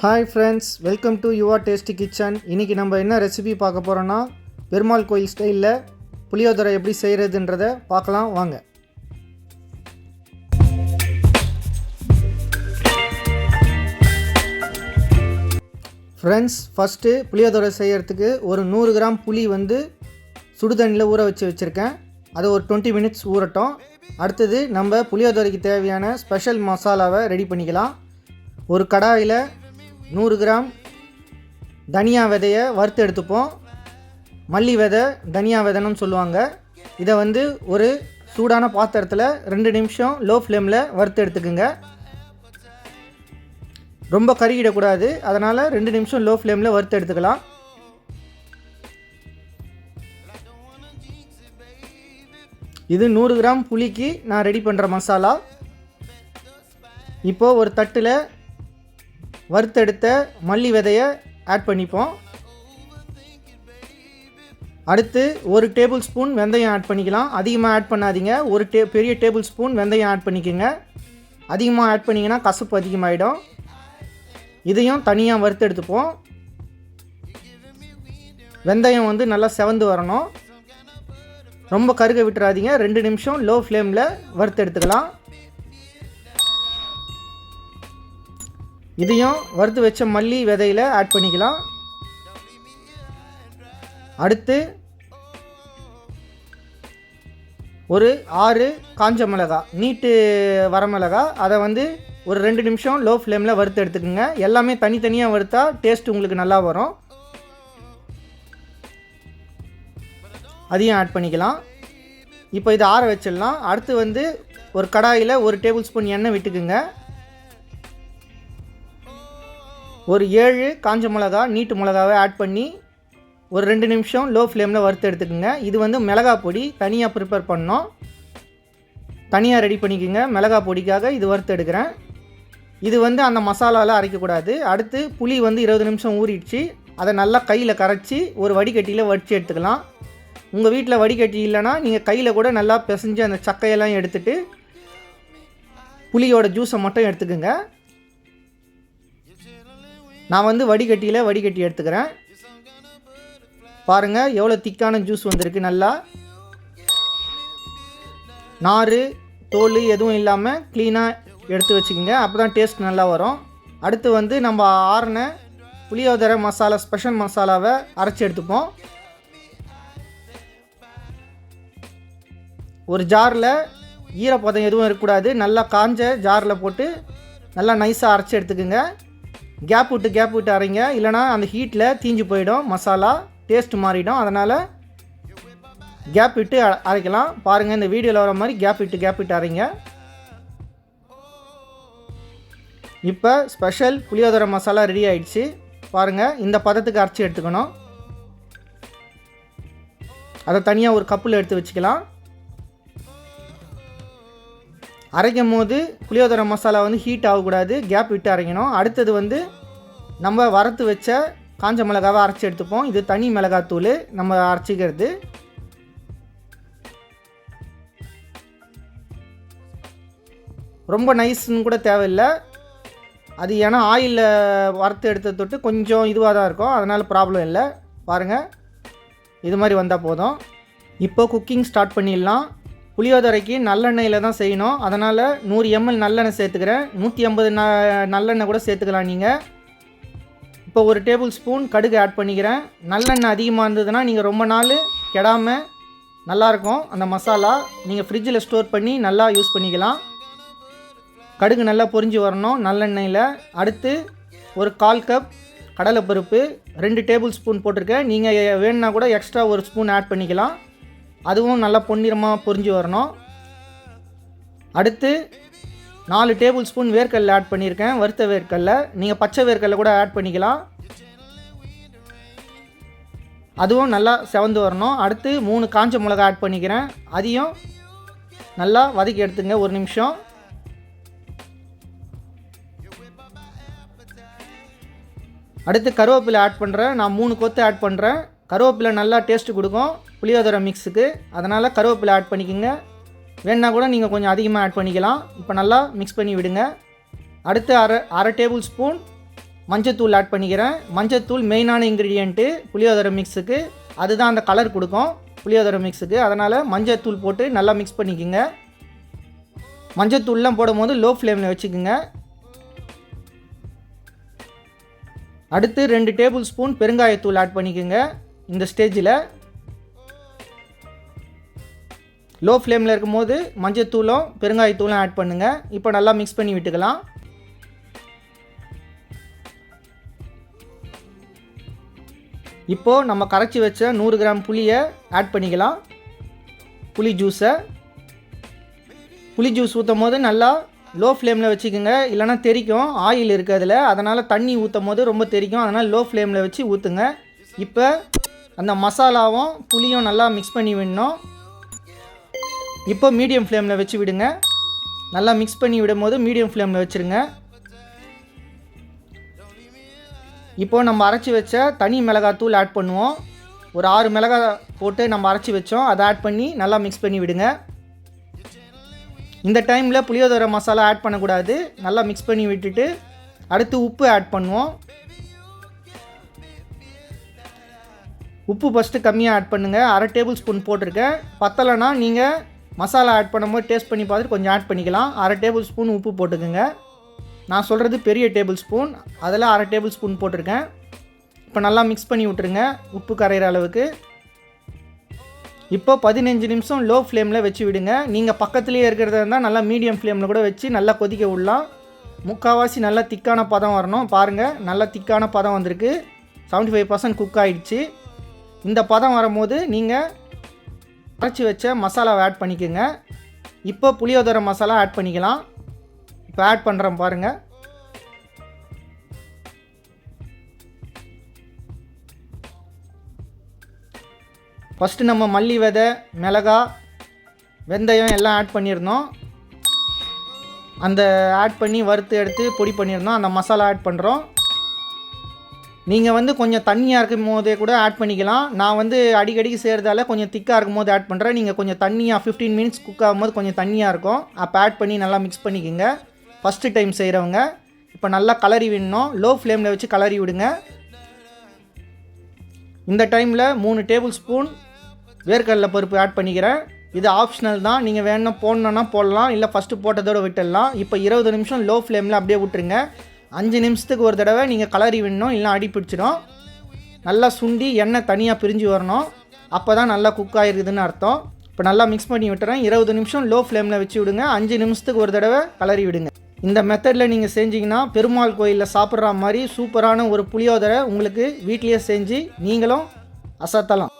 Hi friends, welcome to your tasty kitchen. இன்றைக்கி நம்ம என்ன ரெசிபி பார்க்க போகிறோன்னா, பெருமாள் கோயில் ஸ்டைலில் புளியோதரை எப்படி செய்கிறதுன்றதை பார்க்கலாம் வாங்க. ஃப்ரெண்ட்ஸ், ஃபஸ்ட்டு புளியோதரை செய்கிறதுக்கு ஒரு 100 கிராம் புளி சுடுதண்ணியில் ஊற வச்சுருக்கேன். அது ஒரு 20 மினிட்ஸ் ஊறட்டும். அடுத்தது நம்ம புளியோதரைக்கு தேவையான ஸ்பெஷல் மசாலாவை ரெடி பண்ணிக்கலாம். ஒரு கடாயில் 100 கிராம் தனியா விதையை வறுத்து எடுத்துப்போம். மல்லி விதை தனியா விதைன்னு சொல்லுவாங்க. இதை ஒரு சூடான பாத்திரத்தில் 2 நிமிஷம் லோ ஃப்ளேமில் வறுத்து எடுத்துக்குங்க. ரொம்ப கருகிடக்கூடாது, அதனால் 2 நிமிஷம் லோ ஃப்ளேமில் வறுத்து எடுத்துக்கலாம். இது 100 கிராம் புளிக்கு நான் ரெடி பண்ணுற மசாலா. இப்போது ஒரு தட்டில் வறுத்தெடுத்த மல்லி விதையை ஆட் பண்ணிப்போம். அடுத்து 1 டேபிள் ஸ்பூன் வெந்தயம் ஆட் பண்ணிக்கலாம். அதிகமாக ஆட் பண்ணாதீங்க. ஒரு பெரிய டேபிள் ஸ்பூன் வெந்தயம் ஆட் பண்ணிக்கோங்க. அதிகமாக ஆட் பண்ணிங்கன்னா கசப்பு அதிகமாகிடும். இதையும் தனியாக வறுத்து எடுத்துப்போம். வெந்தயம் நல்லா செவந்து வரணும். ரொம்ப கருக விட்டுறாதீங்க. 2 நிமிஷம் லோ ஃப்ளேமில் வறுத்து எடுத்துக்கலாம். இதையும் வறுத்து வச்ச மல்லி விதையில் ஆட் பண்ணிக்கலாம். அடுத்து ஒரு 6 காஞ்ச மிளகா, நீட்டு வரமிளகா, அதை ஒரு 2 நிமிஷம் லோ ஃப்ளேமில் வறுத்து எடுத்துக்கோங்க. எல்லாமே தனித்தனியாக வறுத்தா டேஸ்ட் உங்களுக்கு நல்லா வரும். அதையும் ஆட் பண்ணிக்கலாம். இப்போ இதை ஆற வச்சிடலாம். அடுத்து ஒரு கடாயில் 1 டேபிள் ஸ்பூன் எண்ணெய் விட்டுக்குங்க. ஒரு 7 காஞ்ச மிளகா, நீட்டு மிளகாவை ஆட் பண்ணி ஒரு 2 நிமிஷம் லோ ஃப்ளேமில் வறுத்து எடுத்துக்கோங்க. இது மிளகா பொடி தனியாக ப்ரிப்பேர் பண்ணோம். தனியாக ரெடி பண்ணிக்கோங்க. மிளகா பொடிக்காக இது வறுத்து எடுக்கிறேன். இது அந்த மசாலாவில் அரைக்கக்கூடாது. அடுத்து புளி 20 நிமிஷம் ஊறிடுச்சு. அதை நல்லா கையில் கரைச்சி ஒரு வடிகட்டியில் வடித்து எடுத்துக்கலாம். உங்கள் வீட்டில் வடிகட்டி இல்லைனா நீங்கள் கையில் கூட நல்லா பிசைஞ்சு அந்த சக்கையெல்லாம் எடுத்துகிட்டு புளியோட ஜூஸை மட்டும் எடுத்துக்கோங்க. நான் வடிகட்டியில் வடிகட்டி எடுத்துக்கிறேன். பாருங்கள் எவ்வளோ திக்கான ஜூஸ் வந்திருக்கு. நல்லா நார் தோல் எதுவும் இல்லாமல் க்ளீனாக எடுத்து வச்சுக்கோங்க. அப்போ தான் டேஸ்ட் நல்லா வரும். அடுத்து நம்ம ஆறின புளியோதரை மசாலா, ஸ்பெஷல் மசாலாவை அரைச்சி எடுத்துப்போம். ஒரு ஜாரில் ஈரப்பதம் எதுவும் இருக்கக்கூடாது. நல்லா காஞ்ச ஜாரில் போட்டு நல்லா நைஸாக அரைச்சி எடுத்துக்கோங்க. கேப் விட்டு அரைங்க, இல்லைனா அந்த ஹீட்டில் தீஞ்சு போயிடும், மசாலா டேஸ்ட் மாறிடும். அதனால் கேப் விட்டு அரைக்கலாம். பாருங்கள், இந்த வீடியோவில் வர மாதிரி கேப் விட்டு அரைங்க. இப்போ ஸ்பெஷல் புளியோதரை மசாலா ரெடி ஆகிடுச்சு. பாருங்கள், இந்த பதத்துக்கு அரைச்சி எடுத்துக்கணும். அதை தனியாக ஒரு கப்பில் எடுத்து வச்சுக்கலாம். அரைக்கும் போது புளியோதரை மசாலா ஹீட் ஆகக்கூடாது, கேப் விட்டு அரைக்கணும். அடுத்தது நம்ம வறுத்து வச்ச காஞ்ச மிளகாவை அரைச்சி எடுத்துப்போம். இது தனி மிளகாத்தூள் நம்ம அரைச்சிக்கிறது. ரொம்ப நைஸ்ன்னு கூட தேவையில்லை. அது ஏன்னா ஆயிலில் வறுத்து எடுத்த தொட்டு கொஞ்சம் இதுவாக தான் இருக்கும், அதனால் ப்ராப்ளம் இல்லை. பாருங்கள், இது மாதிரி வந்தால் போதும். இப்போ குக்கிங் ஸ்டார்ட் பண்ணிடலாம். புளியோதரைக்கு நல்லெண்ணெயில் தான் செய்யணும். அதனால் 100 ml நல்லெண்ணெய் சேர்த்துக்கிறேன். 150 நல்லெண்ணெய் கூட சேர்த்துக்கலாம் நீங்கள். இப்போ ஒரு டேபிள் ஸ்பூன் கடுகு ஆட் பண்ணிக்கிறேன். நல்லெண்ணெய் அதிகமாக இருந்ததுன்னா நீங்கள் ரொம்ப நாள் கெடாமல் நல்லாயிருக்கும் அந்த மசாலா. நீங்கள் ஃப்ரிட்ஜில் ஸ்டோர் பண்ணி நல்லா யூஸ் பண்ணிக்கலாம். கடுகு நல்லா பொரிஞ்சு வரணும் நல்லெண்ணெயில். அடுத்து ஒரு 1/4 கப் கடலைப்பருப்பு 2 டேபிள் ஸ்பூன் போட்டிருக்கேன். நீங்கள் வேணுன்னா கூட எக்ஸ்ட்ரா ஒரு ஸ்பூன் ஆட் பண்ணிக்கலாம். அதுவும் நல்லா பொன்னிறமாக பொரிஞ்சு வரணும். அடுத்து 4 டேபிள் ஸ்பூன் வேர்க்கடலை ஆட் பண்ணியிருக்கேன், வறுத்த வேர்க்கடலை. நீங்கள் பச்சை வேர்க்கடலை கூட ஆட் பண்ணிக்கலாம். அதுவும் நல்லா செவந்து வரணும். அடுத்து 3 காஞ்ச மிளகா ஆட் பண்ணிக்கிறேன். அதையும் நல்லா வதக்கி எடுத்துங்க 1 நிமிஷம். அடுத்து கருவேப்பிலை ஆட் பண்ணுறேன். நான் 3 கொத்து ஆட் பண்ணுறேன். கருவேப்பிலை நல்லா டேஸ்ட்டு கொடுக்கும் புளியோதரை மிக்ஸுக்கு, அதனால் கருவேப்பிலை ஆட் பண்ணிக்கோங்க. வேணுன்னா கூட நீங்கள் கொஞ்சம் அதிகமாக ஆட் பண்ணிக்கலாம். இப்போ நல்லா மிக்ஸ் பண்ணி விடுங்க. அடுத்து அரை டேபிள் ஸ்பூன் மஞ்சத்தூள் ஆட் பண்ணிக்கிறேன். மஞ்சத்தூள் மெயினான இன்க்ரீடியண்ட்டு புளியோதரை மிக்ஸுக்கு. அதுதான் அந்த கலர் கொடுக்கும் புளியோதரை மிக்ஸுக்கு. அதனால் மஞ்சத்தூள் போட்டு நல்லா மிக்ஸ் பண்ணிக்கோங்க. மஞ்சத்தூள்லாம் போடும்போது லோ ஃப்ளேமில் வச்சுக்கோங்க. அடுத்து 2 டேபிள் ஸ்பூன் பெருங்காயத்தூள் ஆட் பண்ணிக்கோங்க. இந்த ஸ்டேஜில் லோ ஃப்ளேமில் இருக்கும்போது மஞ்சத்தூளும் பெருங்காயத்தூளும் ஆட் பண்ணுங்கள். இப்போ நல்லா மிக்ஸ் பண்ணி விட்டுக்கலாம். இப்போது நம்ம கரைச்சி வச்ச 100 கிராம் புளியை ஆட் பண்ணிக்கலாம். புளி ஜூஸ் ஊற்றும் போது நல்லா லோ ஃப்ளேமில் வச்சுக்கோங்க, இல்லைனா தெரிக்கும். ஆயில் இருக்குது அதில், அதனால் தண்ணி ஊற்றும் போது ரொம்ப தெரிக்கும். அதனால் லோ ஃப்ளேமில் வச்சு ஊற்றுங்க. இப்போ அந்த மசாலாவும் புளியும் நல்லா மிக்ஸ் பண்ணி விடணும். இப்போ மீடியம் ஃப்ளேமில் வச்சு விடுங்க. நல்லா மிக்ஸ் பண்ணி விடும்போது மீடியம் ஃப்ளேமில் வச்சுருங்க. இப்போது நம்ம அரைச்சி வச்ச தனி மிளகாத்தூள் ஆட் பண்ணுவோம். ஒரு 6 மிளகாய் போட்டு நம்ம அரைச்சி வச்சோம், அதை ஆட் பண்ணி நல்லா மிக்ஸ் பண்ணி விடுங்க. இந்த டைமில் புளியோதரை மசாலா ஆட் பண்ணக்கூடாது. நல்லா மிக்ஸ் பண்ணி விட்டுட்டு அடுத்து உப்பு ஆட் பண்ணுவோம். உப்பு ஃபஸ்ட்டு கம்மியாக ஆட் பண்ணுங்கள். 1/2 டேபிள் ஸ்பூன் போட்டிருக்கேன். பத்தலைன்னா நீங்கள் மசாலா ஆட் பண்ணும்போது டேஸ்ட் பண்ணி பார்த்துட்டு கொஞ்சம் ஆட் பண்ணிக்கலாம். 1/2 டேபிள் ஸ்பூன் உப்பு போட்டுக்கோங்க. நான் சொல்கிறது பெரிய டேபிள் ஸ்பூன், அதில் 1/2 டேபிள் ஸ்பூன் போட்டிருக்கேன். இப்போ நல்லா மிக்ஸ் பண்ணி விட்டுருங்க உப்பு கரைகிற அளவுக்கு. இப்போ 15 நிமிஷம் லோ ஃப்ளேமில் வச்சு விடுங்க. நீங்கள் பக்கத்துலேயே இருக்கிறதா இருந்தால் நல்லா மீடியம் ஃப்ளேமில் கூட வச்சு நல்லா கொதிக்க விடலாம். முக்கால்வாசி நல்லா திக்கான பதம் வரணும். பாருங்கள், நல்லா திக்கான பதம் வந்திருக்கு. 75% குக் ஆகிடுச்சு. இந்த பதம் வரும்போது நீங்கள் அரைச்சி வச்ச மசாலாவை ஆட் பண்ணிக்கோங்க. இப்போ புளியோதரை மசாலா ஆட் பண்ணிக்கலாம். இப்போ ஆட் பண்ணுறேன் பாருங்கள். ஃபஸ்ட்டு நம்ம மல்லி விதை, மிளகாய், வெந்தயம் எல்லாம் ஆட் பண்ணியிருந்தோம். அந்த ஆட் பண்ணி வறுத்து எடுத்து பொடி பண்ணியிருந்தோம். அந்த மசாலா ஆட் பண்ணுறோம். நீங்கள் கொஞ்சம் தண்ணியாக இருக்கும் போதே கூட ஆட் பண்ணிக்கலாம். நான் அடிக்கடிக்கு செய்கிறதால கொஞ்சம் திக்காக இருக்கும் போது ஆட் பண்ணுறேன். நீங்கள் கொஞ்சம் தண்ணியாக 15 மினிட்ஸ் குக் ஆகும்போது கொஞ்சம் தண்ணியாக இருக்கும். அப்போ ஆட் பண்ணி நல்லா மிக்ஸ் பண்ணிக்கோங்க. ஃபஸ்ட்டு டைம் செய்கிறவங்க இப்போ நல்லா கலரி விடணும். லோ ஃப்ளேமில் வச்சு கலரி விடுங்க. இந்த டைமில் 3 டேபிள் ஸ்பூன் வேர்க்கடலை பருப்பு ஆட் பண்ணிக்கிறேன். இது ஆப்ஷனல் தான். நீங்கள் வேணும்னா போடணுன்னா போடலாம், இல்லை ஃபஸ்ட்டு போட்டதோடு விட்டுடலாம். இப்போ 20 நிமிஷம் லோ ஃப்ளேமில் அப்படியே விட்டுருங்க. 5 நிமிஷத்துக்கு ஒரு தடவை நீங்கள் கலரி விடணும், இல்லை அடி பிடிச்சிடும். நல்லா சுண்டி எண்ணெய் தனியாக பிரிஞ்சு வரணும். அப்போ தான் நல்லா குக் ஆகிருக்குதுன்னு அர்த்தம். இப்போ நல்லா மிக்ஸ் பண்ணி விட்டுறேன். 20 நிமிஷம் லோ ஃப்ளேமில் வச்சு விடுங்க. 5 நிமிஷத்துக்கு ஒரு தடவை கலரி விடுங்க. இந்த மெத்தடில் நீங்கள் செஞ்சிங்கன்னா பெருமாள் கோயிலில் சாப்பிட்ற மாதிரி சூப்பரான ஒரு புளியோதரை உங்களுக்கு வீட்லேயே செஞ்சு நீங்களும் அசத்தலாம்.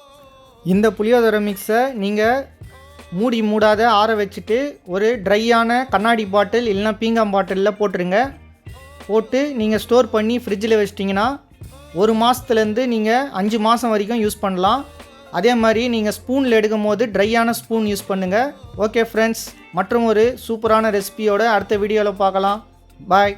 இந்த புளியோதரை மிக்ஸை நீங்கள் மூடாத ஆற வச்சுட்டு ஒரு ட்ரையான கண்ணாடி பாட்டில் இல்லைனா பீங்காம் பாட்டிலில் போட்டுருங்க. போட்டு நீங்கள் ஸ்டோர் பண்ணி ஃப்ரிட்ஜில் வச்சிட்டிங்கன்னா 1 மாதத்துலேருந்து நீங்கள் 5 மாதம் வரைக்கும் யூஸ் பண்ணலாம். அதே மாதிரி நீங்கள் ஸ்பூனில் எடுக்கும் போது ட்ரையான ஸ்பூன் யூஸ் பண்ணுங்கள். ஓகே ஃப்ரெண்ட்ஸ், மற்றும் ஒரு சூப்பரான ரெசிபியோட அடுத்த வீடியோவில் பார்க்கலாம். பாய்.